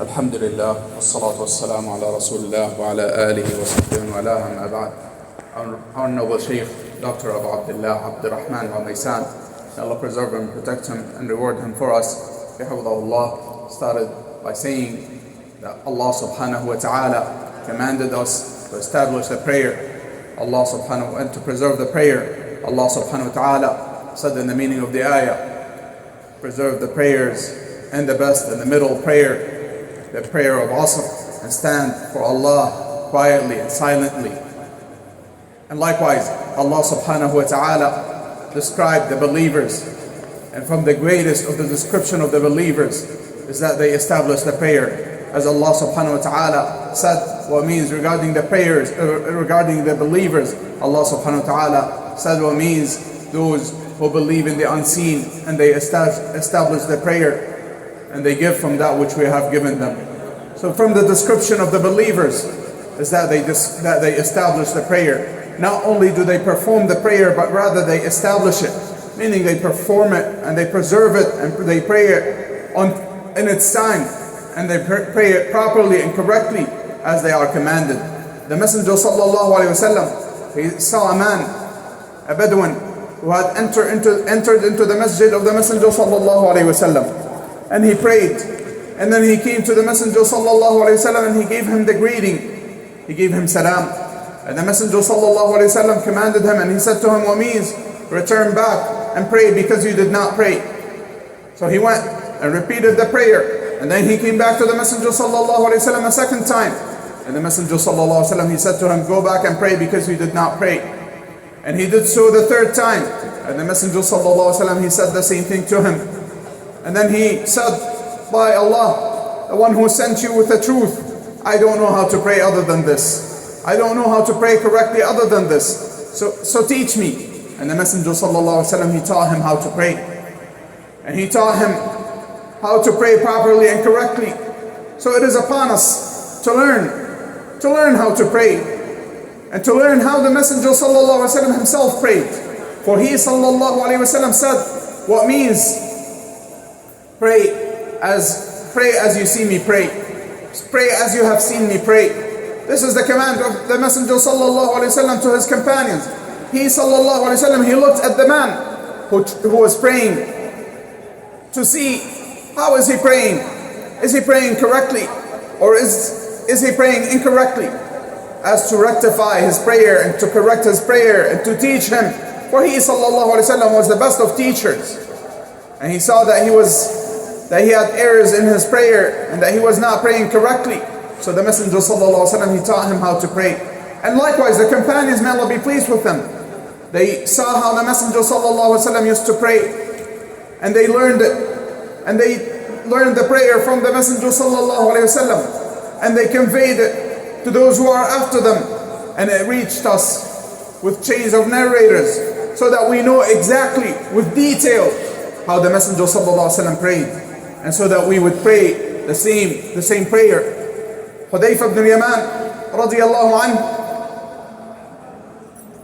Alhamdulillah, wassalatu wassalamu ala Rasulullah wa ala alihi wa sahbihi wa ala amma ba'd. Our Honorable Sheikh, Dr. Abdullah, Abdurrahman Al-Omaisan, may Allah preserve him, protect him, and reward him for us. حفظه Allah started by saying that Allah subhanahu wa ta'ala commanded us to establish the prayer. Allah subhanahu wa ta'ala, to preserve the prayer. Allah subhanahu wa ta'ala said in the meaning of the ayah, preserve the prayers and the best and the middle prayer, the prayer of asr, and stand for Allah quietly and silently. And likewise, Allah subhanahu wa ta'ala described the believers, and from the greatest of the description of the believers is that they establish the prayer. As Allah subhanahu wa ta'ala said what means regarding the prayers, regarding the believers, Allah subhanahu wa ta'ala said what means those who believe in the unseen and they establish the prayer and they give from that which we have given them. So from the description of the believers is that they establish the prayer. Not only do they perform the prayer, but rather they establish it, meaning they perform it and they preserve it and they pray it in its time, and they pray it properly and correctly as they are commanded. The Messenger sallallahu alaihi wasallam, he saw a man, a Bedouin, who had entered into the masjid of the Messenger sallallahu alaihi wasallam. And he prayed, and then he came to the Messenger sallallahu alaihi wasallam and he gave him the greeting. He gave him salam, and the Messenger sallallahu alaihi wasallam commanded him, and he said to him, what means return back and pray because you did not pray. So he went and repeated the prayer, and then he came back to the Messenger sallallahu alaihi wasallam a second time, and the Messenger sallallahu alaihi wasallam, he said to him, go back and pray because you did not pray. And he did so the third time, and the Messenger sallallahu alaihi wasallam, he said the same thing to him. And then he said, by Allah, the one who sent you with the truth, I don't know how to pray other than this. I don't know how to pray correctly other than this. So teach me. And the Messenger sallallahu alaihi wasallam, he taught him how to pray. And he taught him how to pray properly and correctly. So it is upon us to learn how to pray, and to learn how the Messenger sallallahu alaihi wasallam himself prayed. For he sallallahu alaihi wasallam said, what means pray as you see me pray. Pray as you have seen me pray. This is the command of the Messenger sallallahu alaihi wasallam to his companions. He sallallahu alaihi wasallam, he looked at the man who was praying to see how is he praying. Is he praying correctly, or is he praying incorrectly? As to rectify his prayer and to correct his prayer and to teach him. For he sallallahu alaihi wasallam was the best of teachers, and he saw that he had errors in his prayer and that he was not praying correctly. So the Messenger sallallahu alaihi wasallam, he taught him how to pray. And likewise the companions, may Allah be pleased with them, they saw how the Messenger sallallahu alaihi wasallam used to pray, and they learned it, and they learned the prayer from the Messenger sallallahu alaihi wasallam, and they conveyed it to those who are after them, and it reached us with chains of narrators, so that we know exactly with detail how the Messenger sallallahu alaihi wasallam prayed, and so that we would pray the same prayer. Hudayfa ibn Yaman radiyallahu anhu,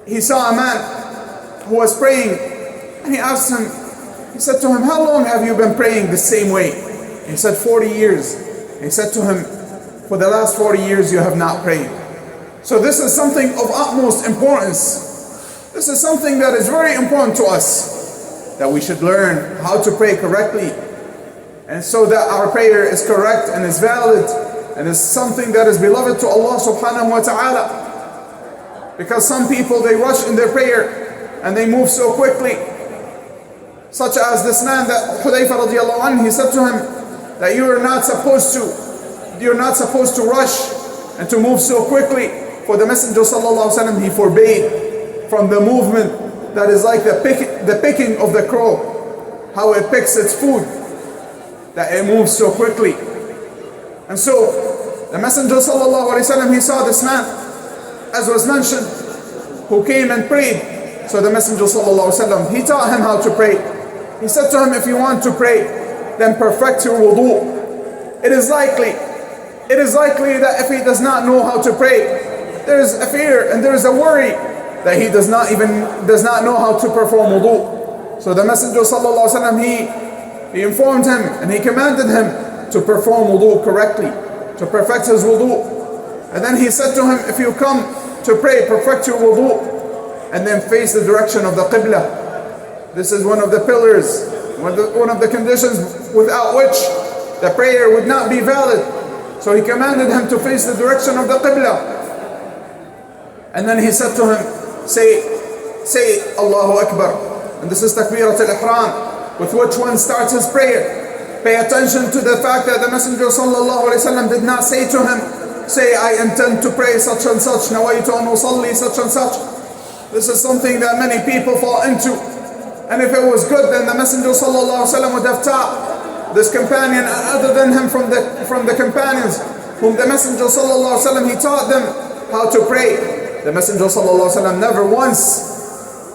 he saw a man who was praying, and he asked him, he said to him, how long have you been praying the same way? He said, 40 years. He said to him, for the last 40 years you have not prayed. So this is something of utmost importance. This is something that is very important to us, that we should learn how to pray correctly, and so that our prayer is correct and is valid and is something that is beloved to Allah subhanahu wa ta'ala. Because some people, they rush in their prayer and they move so quickly, such as this man that Hudayfa radiallahu anhu, he said to him that you're not supposed to rush and to move so quickly. For the Messenger sallallahu alaihi wasallam, he forbade from the movement that is like the picking of the crow, how it picks its food, that it moves so quickly. And so the Messenger sallallahu alaihi wasallam, he saw this man, as was mentioned, who came and prayed. So the Messenger sallallahu alaihi wasallam, he taught him how to pray. He said to him, if you want to pray, then perfect your wudu. It is likely that if he does not know how to pray, there is a fear and there is a worry that he does not know how to perform wudu. So the Messenger sallallahu alaihi wasallam, he informed him and he commanded him to perform wudu correctly, to perfect his wudu. And then he said to him, if you come to pray, perfect your wudu, and then face the direction of the Qibla. This is one of the pillars, one of the conditions without which the prayer would not be valid. So he commanded him to face the direction of the Qibla. And then he said to him, say Allahu Akbar. And this is Takbirat al-Ihram, with which one starts his prayer. Pay attention to the fact that the Messenger sallallahu alaihi wasallam did not say to him, say, I intend to pray such and such, nawaitu an usalli such and such. This is something that many people fall into. And if it was good, then the Messenger sallallahu alaihi wasallam would have taught this companion, and other than him from the companions, whom the Messenger sallallahu alaihi wasallam, he taught them how to pray. The Messenger sallallahu alaihi wasallam never once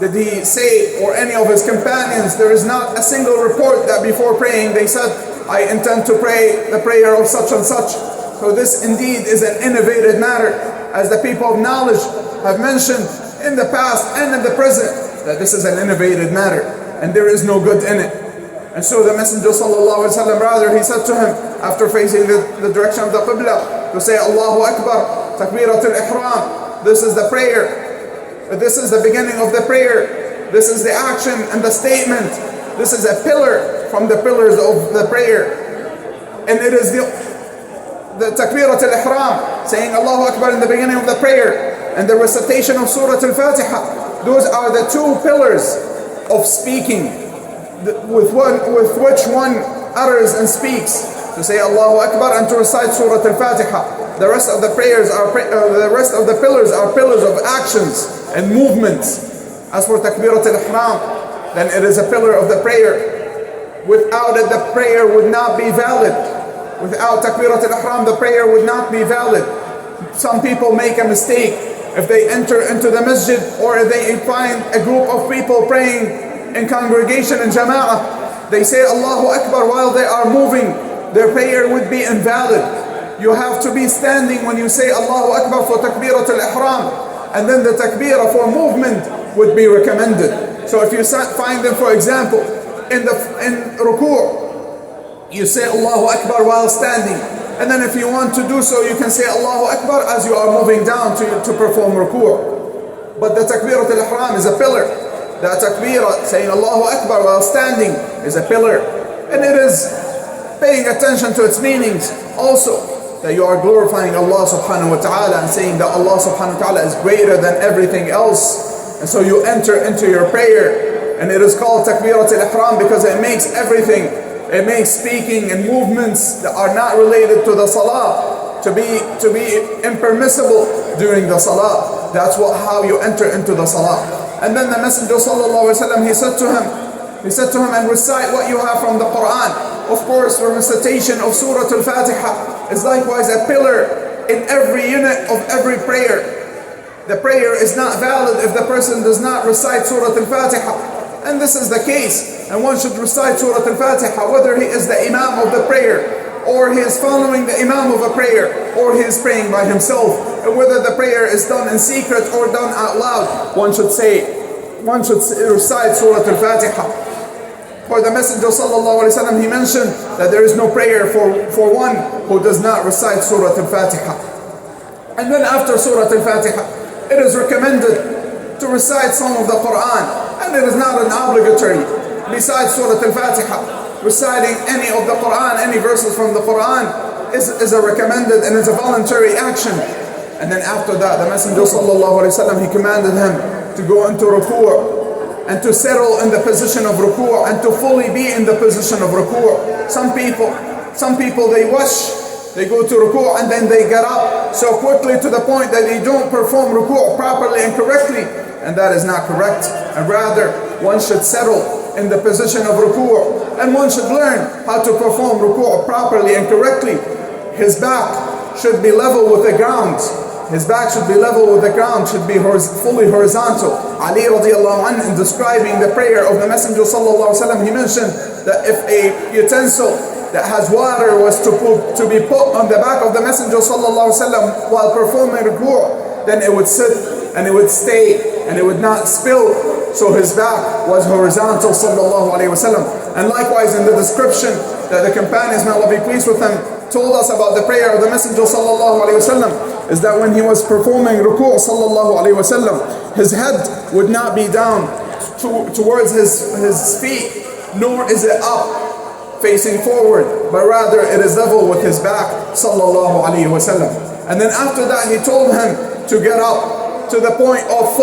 did he say, or any of his companions, there is not a single report that before praying they said, I intend to pray the prayer of such and such. So this indeed is an innovated matter, as the people of knowledge have mentioned in the past and in the present, that this is an innovated matter and there is no good in it. And so the Messenger sallallahu alaihi wasallam, rather, he said to him, after facing the direction of the Qibla, to say Allahu Akbar, Takbirat al-Ihram. This is the prayer. This is the beginning of the prayer. This is the action and the statement. This is a pillar from the pillars of the prayer. And it is the Takbirat al-Ihram, saying Allahu Akbar in the beginning of the prayer, and the recitation of Surah Al-Fatiha. Those are the two pillars of speaking, with which one utters and speaks, to say Allahu Akbar and to recite Surah Al-Fatiha. The rest of the pillars are pillars of actions and movements. As for Takbirat al-Ihram, then it is a pillar of the prayer. Without it, the prayer would not be valid. Without Takbirat al-Ihram, the prayer would not be valid. Some people make a mistake. If they enter into the masjid, or if they find a group of people praying in congregation in Jama'ah, they say Allahu Akbar while they are moving, their prayer would be invalid. You have to be standing when you say Allahu Akbar for Takbirat al-Ihram, and then the Takbirah for movement would be recommended. So if you find them, for example, in ruku', you say Allahu Akbar while standing, and then if you want to do so, you can say Allahu Akbar as you are moving down to perform ruku'. But the Takbirat al-Ihram is a pillar. The Takbirah, saying Allahu Akbar while standing, is a pillar. And it is paying attention to its meanings also, that you are glorifying Allah subhanahu wa ta'ala and saying that Allah subhanahu wa ta'ala is greater than everything else. And so you enter into your prayer, and it is called Takbirat al-Ihram because it makes everything, it makes speaking and movements that are not related to the salah to be impermissible during the salah. That's how you enter into the salah. And then the Messenger sallallahu alaihi wasallam, he said to him, and recite what you have from the Quran. Of course, the recitation of Surah Al-Fatiha is likewise a pillar in every unit of every prayer. The prayer is not valid if the person does not recite Surah Al-Fatiha. And this is the case. And one should recite Surah Al-Fatiha whether he is the Imam of the prayer, or he is following the Imam of a prayer, or he is praying by himself. And whether the prayer is done in secret or done out loud, one should recite Surah Al-Fatiha. For the Messenger sallallahu alaihi wasallam, he mentioned that there is no prayer for one who does not recite Surah Al-Fatiha. And then after Surah Al-Fatiha, it is recommended to recite some of the Quran, and it is not an obligatory. Besides Surah Al-Fatiha, reciting any of the Quran, any verses from the Quran, is a recommended and is a voluntary action. And then after that, the Messenger sallallahu alaihi wasallam, he commanded him to go into ruku', and to settle in the position of ruku', and to fully be in the position of ruku'. Some people they go to ruku' and then they get up so quickly to the point that they don't perform ruku' properly and correctly, and that is not correct. And rather, one should settle in the position of ruku', and one should learn how to perform ruku' properly and correctly. His back should be level with the ground. His back should be level with the ground, should be fully horizontal. Ali radiallahu anhu, in describing the prayer of the Messenger sallallahu alaihi wasallam, he mentioned that if a utensil that has water was to be put on the back of the Messenger sallallahu alaihi wasallam while performing ruku', then it would sit and it would stay and it would not spill so his back was horizontal, sallallahu alayhi wasallam. And likewise in the description that the companions, may Allah be pleased with them, told us about the prayer of the Messenger sallallahu alayhi wasallam, is that when he was performing ruku' sallallahu alayhi wasallam, his head would not be down towards his feet, nor is it up facing forward, but rather it is level with his back, sallallahu alayhi wasallam. And then after that he told him to get up to the point of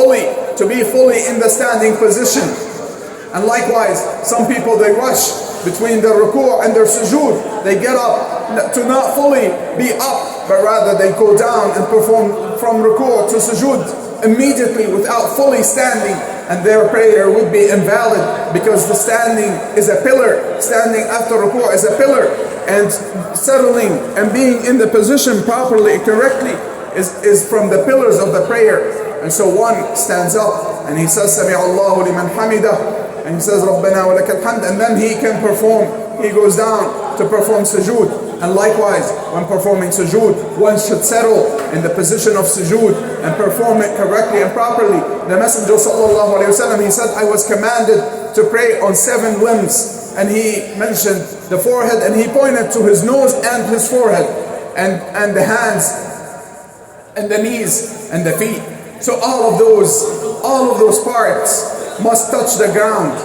to be fully in the standing position. And likewise, some people, they rush between the ruku' and their sujood. They get up to not fully be up, but rather they go down and perform from ruku' to sujood immediately without fully standing, and their prayer would be invalid, because the standing is a pillar. Standing after ruku' is a pillar, and settling and being in the position properly, correctly, is from the pillars of the prayer. And so one stands up and he says, Sami Allahu liman hamidah, and he says, Rabbana wa lakal hamd, and then he can perform. He goes down to perform sujood. And likewise, when performing sujood, one should settle in the position of sujood and perform it correctly and properly. The Messenger sallallahu alayhi wasallam, he said, I was commanded to pray on 7 limbs. And he mentioned the forehead, and he pointed to his nose and his forehead, and the hands and the knees and the feet. So all of those parts must touch the ground.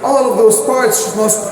All of those parts must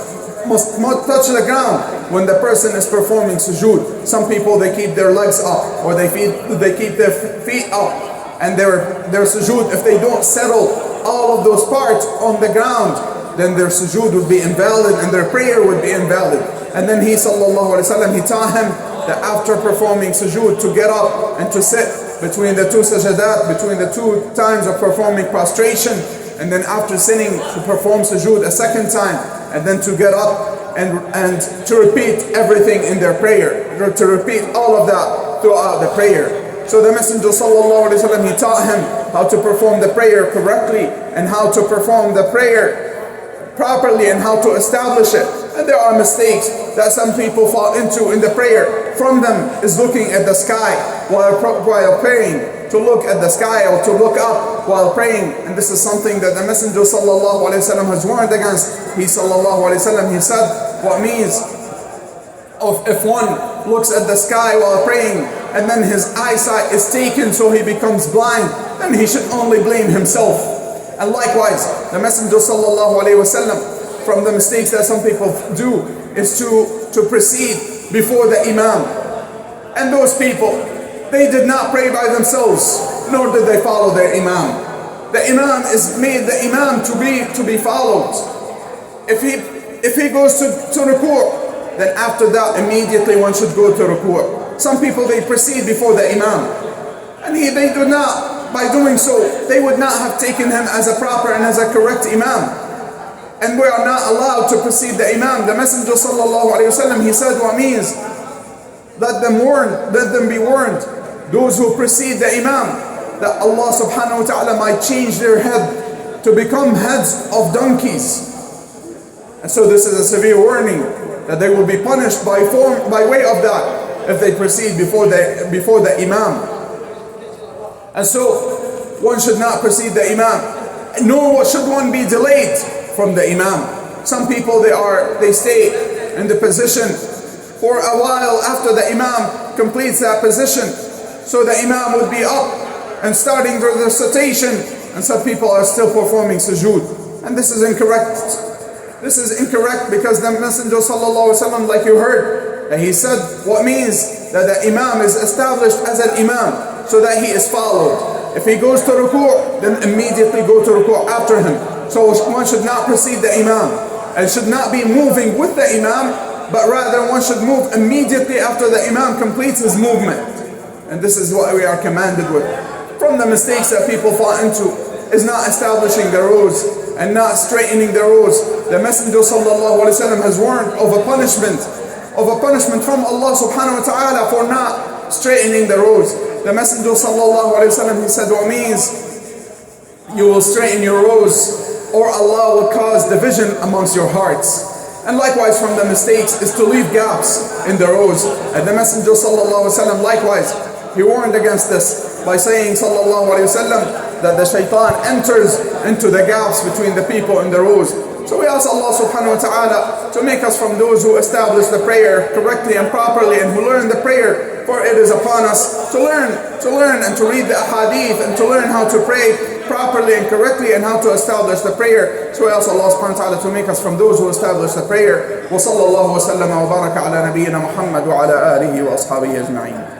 touch the ground when the person is performing sujood. Some people, they keep their legs up, or they keep their feet up, and their sujood, if they don't settle all of those parts on the ground, then their sujood would be invalid and their prayer would be invalid. And then he sallallahu alaihi wasallam, he taught him that after performing sujood, to get up and to sit between the 2 sajadat, between the 2 times of performing prostration, and then after sitting to perform sujood a second time, and then to get up and to repeat everything in their prayer, to repeat all of that throughout the prayer. So the Messenger sallallahu alaihi wasallam, he taught him how to perform the prayer correctly, and how to perform the prayer properly, and how to establish it. And there are mistakes that some people fall into in the prayer. From them is looking at the sky while praying, to look at the sky or to look up while praying. And this is something that the Messenger sallallahu alaihi wasallam has warned against. He sallallahu alaihi wasallam, he said, what means if one looks at the sky while praying and then his eyesight is taken so he becomes blind, then he should only blame himself. And likewise, the Messenger sallallahu alaihi wasallam, from the mistakes that some people do, is to proceed before the Imam. And those people, they did not pray by themselves, nor did they follow their Imam. The Imam is made the Imam to be followed. If he goes to ruku', then after that immediately one should go to ruku'. Some people, they proceed before the Imam, and they do not, by doing so, they would not have taken him as a proper and as a correct Imam. And we are not allowed to precede the Imam. The Messenger sallallahu alaihi wasallam, he said, what means? Let them be warned, those who precede the Imam, that Allah subhanahu wa ta'ala might change their head to become heads of donkeys. And so this is a severe warning, that they will be punished by way of that if they proceed before the Imam. And so one should not precede the Imam, nor should one be delayed from the Imam. Some people, they stay in the position for a while after the Imam completes that position, so the Imam would be up and starting the recitation, and some people are still performing sujood. And this is incorrect. This is incorrect, because the Messenger sallallahu alaihi wasallam, like you heard, that he said, what means that the Imam is established as an Imam, so that he is followed. If he goes to ruku', then immediately go to ruku' after him. So one should not precede the Imam, and should not be moving with the Imam, but rather one should move immediately after the Imam completes his movement. And this is what we are commanded with. From the mistakes that people fall into is not establishing the rows and not straightening the rows. The Messenger sallallahu alaihi wasallam has warned of a punishment from Allah subhanahu wa ta'ala for not straightening the rows. The Messenger sallallahu alaihi wasallam, he said, what means you will straighten your rows, or Allah will cause division amongst your hearts. And likewise, from the mistakes is to leave gaps in the rows. And the Messenger sallallahu alaihi wasallam, likewise, he warned against this by saying sallallahu alaihi wasallam, that the shaitan enters into the gaps between the people and the rows. So we ask Allah subhanahu wa ta'ala to make us from those who establish the prayer correctly and properly and who learn the prayer, for it is upon us to learn and to read the ahadith and to learn how to pray properly and correctly and how to establish the prayer. So we ask Allah subhanahu wa ta'ala to make us from those who establish the prayer. Wa sallallahu wa sallama wa baraka ala nabiyyina Muhammad wa ala alihi wa ashabihi ajma'in.